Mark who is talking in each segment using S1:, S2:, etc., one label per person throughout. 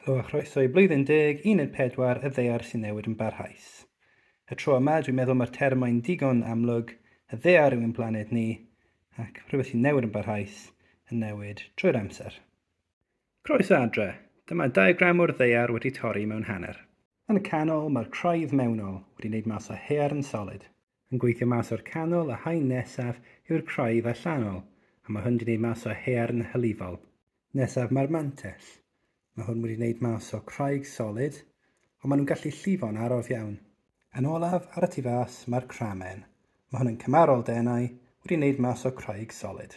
S1: Helo a chroeso i Blwyddyn 10, Uned 4, y Ddaear sy'n Newid yn Barhaus. Y tro yma, dwi'n meddwl mae'r termau'n digon amlwg, y ddaear yw ein blaned ni, ac rhywbeth sy'n newid yn barhaus yn newid trwy'r amser. Croeso adre, dyma diagram o'r ddaear wedi torri mewn hanner. Yn y canol, mae'r craidd mewnol wedi wneud mas o haearn solid. Yn gweithio mas o'r canol, y haen nesaf yw'r craidd allanol, a mae hwn wedi wneud mas o haearn hylifol. Nesaf mae'r mantell. Mae hwn wedi wneud mas o craig solid, ond maen nhw'n gallu llifo'n arof iawn. Yn olaf, ar y tu fas, mae'r cramen. Mae hwn yn cymarol denau wedi wneud mas o craig solid.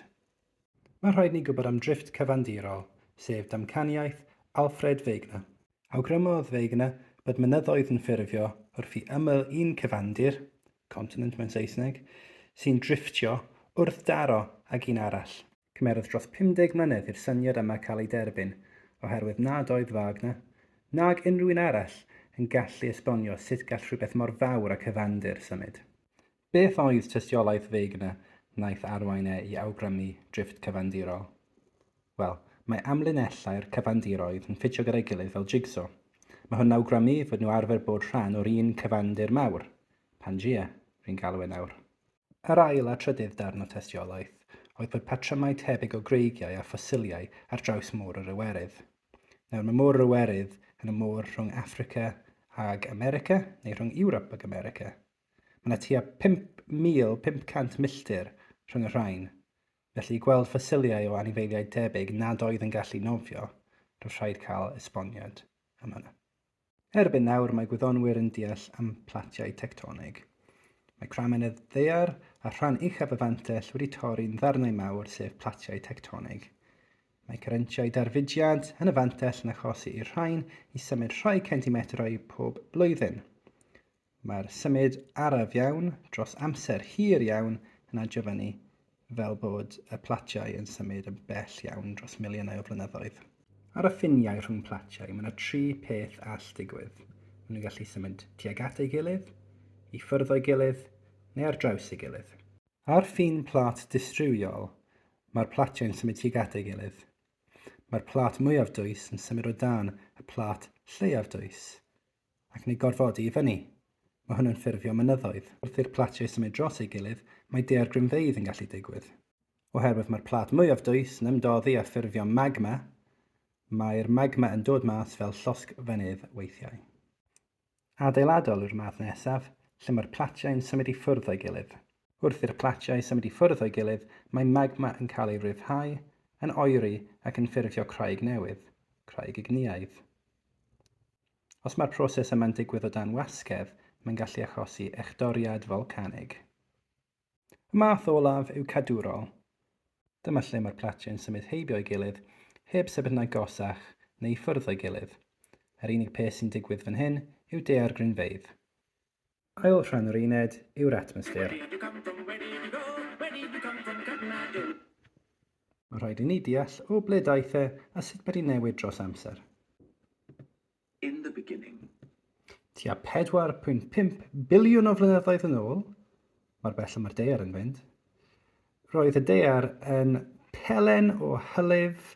S1: Mae rhaid ni gwybod am drifft cyfandirol, sef damcaniaeth Alfred Wegener. Awgrymodd Wegener bod mynyddoedd yn ffurfio wrth i ymyl un cyfandir, continent mewn Saesneg, sy'n drifftio wrth daro ag un arall. Cymerodd dros 50 mlynedd i'r syniad yma cael ei derbyn, oherwydd nad oedd Wegener, nag unrhyw un arall yn gallu esbonio sut gall rhywbeth mor fawr a cyfandir symud. Beth oedd tystiolaeth Wegener wnaeth arwain i awgrymu drifft cyfandirol? Wel, mae amlinellau'r cyfandiroedd yn ffitio gyda'i gilydd fel jigsaw. Mae hwn yn awgrymu fod nhw arfer bod rhan o'r un cyfandir mawr, Pangea, rwy'n galw e nawr. Yr ail a trydydd darn o tystiolaeth oedd bod patrymau tebyg o greigiau a ffosiliau ar draws môr yr Iwerydd. Nawr, mae môr yr Iwerydd yn y môr rhwng Affrica ag America, neu rhwng Ewrop ag America. Mae yna tua 5,500 milltir rhwng y rhain, felly i gweld ffosiliau o anifeiliaid tebyg nad oedd yn gallu nofio, roedd rhaid cael esboniad am hynny. Erbyn nawr, mae gwyddonwyr yn deall am platiau tectonig. Mae cramen y ddaear a rhan uchaf y fantell wedi torri'n ddarnau mawr sef platiau tectonig. Mae currentiau darfudiad yn y fantell yn achosi i'r rhain i symud rhai centimetrau pob blwyddyn. Mae'r symud araf iawn dros amser hir iawn yn adjofynu fel bod y platiau yn symud yn bell iawn dros miliynau o flynyddoedd. Ar y ffiniau rhwng platiau, mae yna 3 peth all digwydd. Maen nhw'n gallu symud tuag at ei gilydd, i ffwrdd o'i gilydd, neu ar draws ei gilydd. Ar ffin plat distriwiol, mae'r platiau'n symud tuag at ei gilydd. Mae'r plat mwyaf dwys yn symud o dan y plat lleiaf dwys, ac neu gorfodi i fyny. Mae hwn yn ffurfio mynyddoedd. Wrth i'r platiau symud dros ei gilydd, mae daeargrynfeydd yn gallu digwydd. Oherwydd mae'r plat mwyaf dwys yn ymdoddi a ffurfio magma, mae'r magma yn dod mas fel llosg fynydd weithiau. Adeiladol yw'r math nesaf, lle mae'r platiau yn symud i ffwrdd o'i gilydd. Wrth i'r platiau symud i ffwrdd o'i gilydd, mae magma yn cael ei ryddhau, yn oeri ac yn ffurfio craig newydd, craig igniaidd. Os mae'r proses yma'n digwydd o dan wasgedd, mae'n gallu achosi echdoriad volcanig. Y math olaf yw cadwrol. Dyma lle mae'r platiau'n symud heibio ei gilydd, heb sefydnau gosach neu ffwrdd o'i gilydd. Yr unig peth sy'n digwydd fan hyn yw daeargrynfeydd. Ail rhan o'r uned yw'r atmosffer. Mae rhaid i ni deall o ble daeth e a sut bod hi'n newid dros amser.
S2: In the beginning.
S1: Tua 4.5 biliwn o flynyddoedd yn ôl, mae'r bell mae'r ddaear yn fynd, roedd y ddaear yn pelen o hylif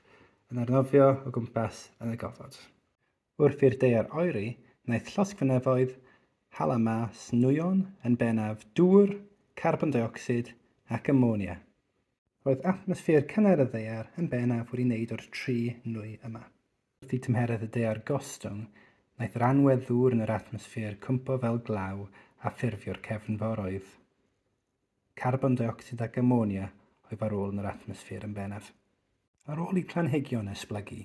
S1: yn arnofio o gwmpas yn y gofod. Wrth i'r ddaear oeri, wnaeth llosgfynyddoedd hala mas nwyon yn bennaf dŵr, carbon dioxid ac amonia. Roedd atmosffer cynnar y ddaear yn bennaf wedi wneud o'r 3 nwy yma. Wrth i tymheredd y ddaear gostwng, wnaeth yr anwedd ddŵr yn yr atmosffer cwmpo fel glaw a ffurfio'r cefnforoedd. Carbon dioxid ac amonia oedd ar ôl yn yr atmosffer yn bennaf. Ar ôl i planhigion esblygu,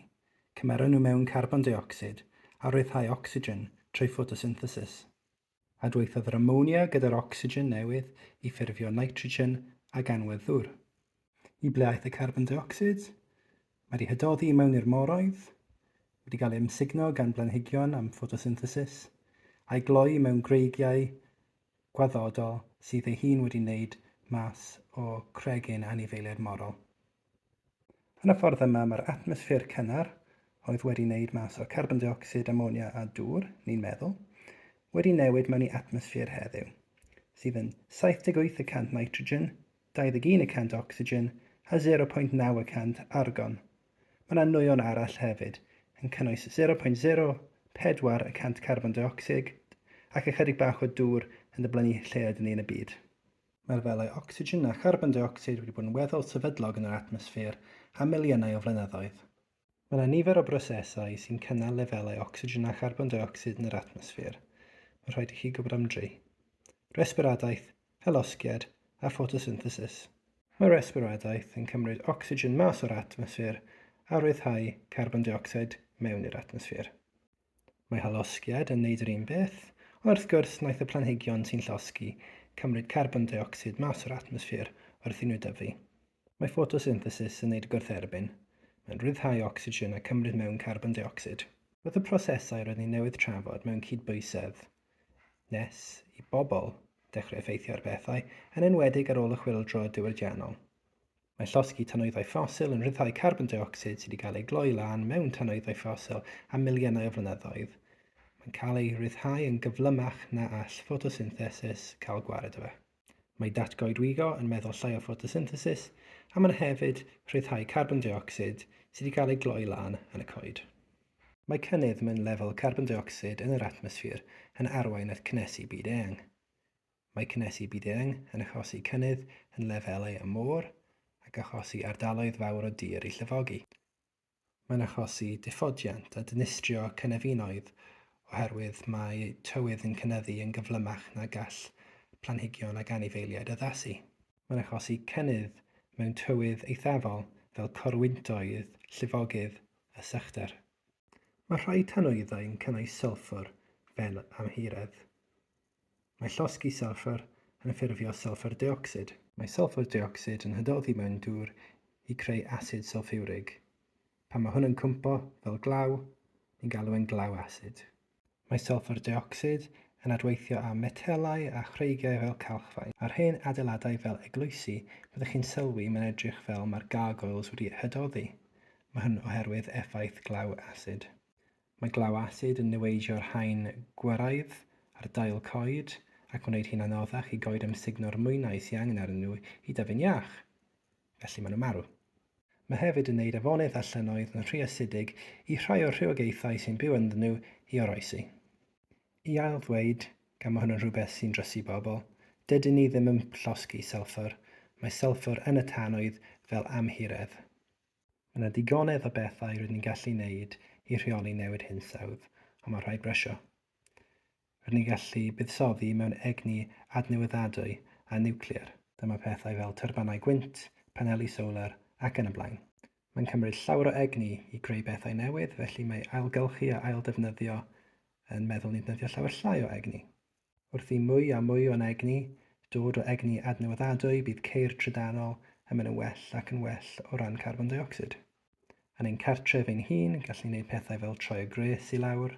S1: cymeron nhw mewn carbon dioxid a ryddhau ocsigen trwy photosynthesis. Adweithodd yr amonia gyda'r ocsigen newydd i ffurfio nitrogen ag anwedd ddŵr. I ble aeth y carbon dioxid? Mae wedi hydoddi mewn i'r moroedd, wedi cael ei ymsugno gan blanhigion am photosynthesis, a'i gloi mewn greigiau gwaddodol sydd ei hun wedi wneud mas o cregyn anifeiliaid morol. Yn y ffordd yma, mae'r atmosffer cynnar, oedd wedi wneud mas o carbon dioxid, amonia a dŵr, ni'n meddwl, wedi newid mewn i atmosffer heddiw, sydd yn 78% nitrogen, 21% ocsigen a 0.9% argon. Mae yna nwyon arall hefyd yn cynnwys 0.04% carbon dioxid ac ychydig bach o dŵr yn diblynu lled ni yn y byd. Mae'r lefelau ocsigen a carbon dioxid wedi bod yn weddol sefydlog yn yr atmosffer am miliynau o flynyddoedd. Mae yna nifer o brosesau sy'n cynnal lefelau ocsigen a carbon dioxid yn yr atmosffer. Mae'n rhaid i chi gwybod am 3. Resbiradaeth, helosgiad a photosynthesis. Mae resbiradaeth yn cymryd ocsigen mas o'r atmosffer a ryddhau carbon dioxid mewn i'r atmosffer. Mae helosgiad yn neud yr un beth, ond wrth gwrs wnaeth y planhigion sy'n llosgi cymryd carbon dioxid mas o'r atmosffer wrth i nhw dyfu. Mae photosynthesis yn neud gwrtherbyn. Mae'n ryddhau ocsigen a cymryd mewn carbon dioxid. Roedd y prosesau roedd ni newydd trafod mewn cydbwysedd nes i bobl dechrau effeithio ar bethau, yn enwedig ar ôl y chwyldro diwydiannol. Mae llosgi tanwyddau ffosil yn ryddhau carbon dioxid sydd wedi cael ei gloi lan mewn tanwyddau ffosil am miliynau o flynyddoedd. Mae'n cael ei ryddhau yn gyflymach na all photosynthesis cael gwared o fe. Mae datgoedwigo yn meddwl llai o photosynthesis, a mae'n hefyd ryddhau carbon dioxid sydd wedi cael ei gloi lan yn y coed. Mae cynnydd mewn lefel carbon dioxid yn yr atmosffer yn arwain at cynnesu byd-eang. Mae cynnesu byd-eang yn achosi cynnydd yn lefelau y môr ac achosi ardaloedd fawr o dir i llyfogi. Mae'n achosi diffodiant a dinistrio cynefinoedd oherwydd mae tywydd yn cynyddu yn gyflymach na gall planhigion ac anifeiliaid addasu. Mae'n achosi cynnydd mewn tywydd eithafol fel corwyntoedd, llifogydd a sychder. Mae rhai tanwyddau yn cynnwys sylffwr fel amhiredd. Mae llosgi sylffwr yn ffurfio sylffwr dioxid. Mae sylffwr dioxid yn hydoddi mewn dŵr i creu asid sylffiwrig. Pan mae hwn yn cwmpo fel glaw, ni'n galw yn glaw asid. Mae sylffwr dioxid yn adweithio am metelau a chreigiau fel calchfaen. Ar hen adeiladau fel eglwysi, byddwch chi'n sylwi mae'n edrych fel mae'r gargoyles wedi hydoddi. Mae hyn oherwydd effaith glaw asid. Mae glaw asid yn niweidio'r haen gwyraidd ar dail coed ac wneud hi'n anoddach i goed amsugno'r mwynau sy'n angen arnyn nhw i dyfu'n iach, felly maen nhw'n marw. Mae hefyd yn gwneud afonydd a llynoedd yn rhy acidig i rhai o'r rhywogaethau sy'n byw ynddyn nhw i oroesi. I ail ddweud, gan mae hwn yn rhywbeth sy'n drysu bobl, dydyn ni ddim yn llosgi sylffwr, mae sylffwr yn y tanwydd fel amhiredd. Mae yna digonedd o bethau rydyn ni'n gallu wneud i rheoli newid hinsawdd, ond mae rhaid brysio. Rydyn ni'n gallu buddsoddi mewn egni adnewyddadwy a niwclear. Dyma pethau fel tyrbannau gwynt, paneli solar ac yn y blaen. Mae'n cymryd llawer o egni i greu bethau newydd, felly mae ailgylchu a aildefnyddio yn meddwl ni'n defnyddio llawer llai o egni. Wrth i mwy a mwy o'n egni dod o egni adnewyddadwy, bydd ceir trydanol yn mynd yn well ac yn well o ran carbon dioxid. Yn ein cartref ein hun, gallu gwneud pethau fel troi y gres i lawr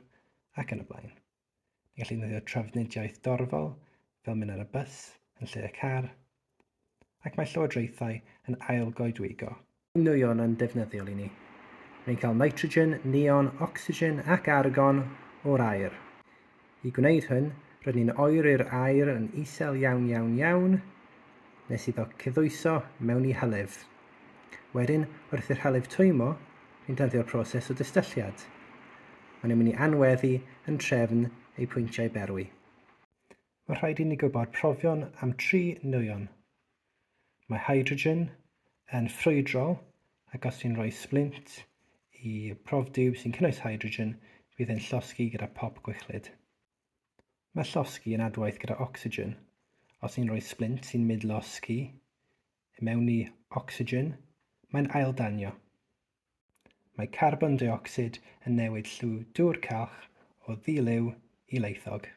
S1: ac yn y blaen. Ni gallu defnyddio trafnidiaeth dorfol, fel mynd ar y bus yn lle y car, ac mae llywodraethau yn ail-goedwigo. Nwyon yn defnyddiol i ni. Ni'n cael nitrogen, neon, ocsigen ac argon o'r aer. I gwneud hyn, rydyn ni'n oeri'r aer yn isel iawn, nes iddo cyddwyso mewn i hylif. Wedyn, wrth i'r hylif twymo, ni'n defnyddio'r proses o dystylliad. Maen nhw'n mynd i anweddu yn trefn eu pwyntiau berwi. Mae rhaid i ni gwybod profion am 3 nwyon. Mae hydrogen yn ffrwydrol, ac os ti'n rhoi splint i profdiwb sy'n cynnwys hydrogen, bydd e'n llosgi gyda pop gwychlyd. Mae llosgi yn adwaith gyda ocsigen. Os ni'n rhoi splint sy'n midlosgi mewn i ocsigen, mae'n aildanio. Mae carbon dioxid yn newid llw dŵr calch o ddilyw i leithog.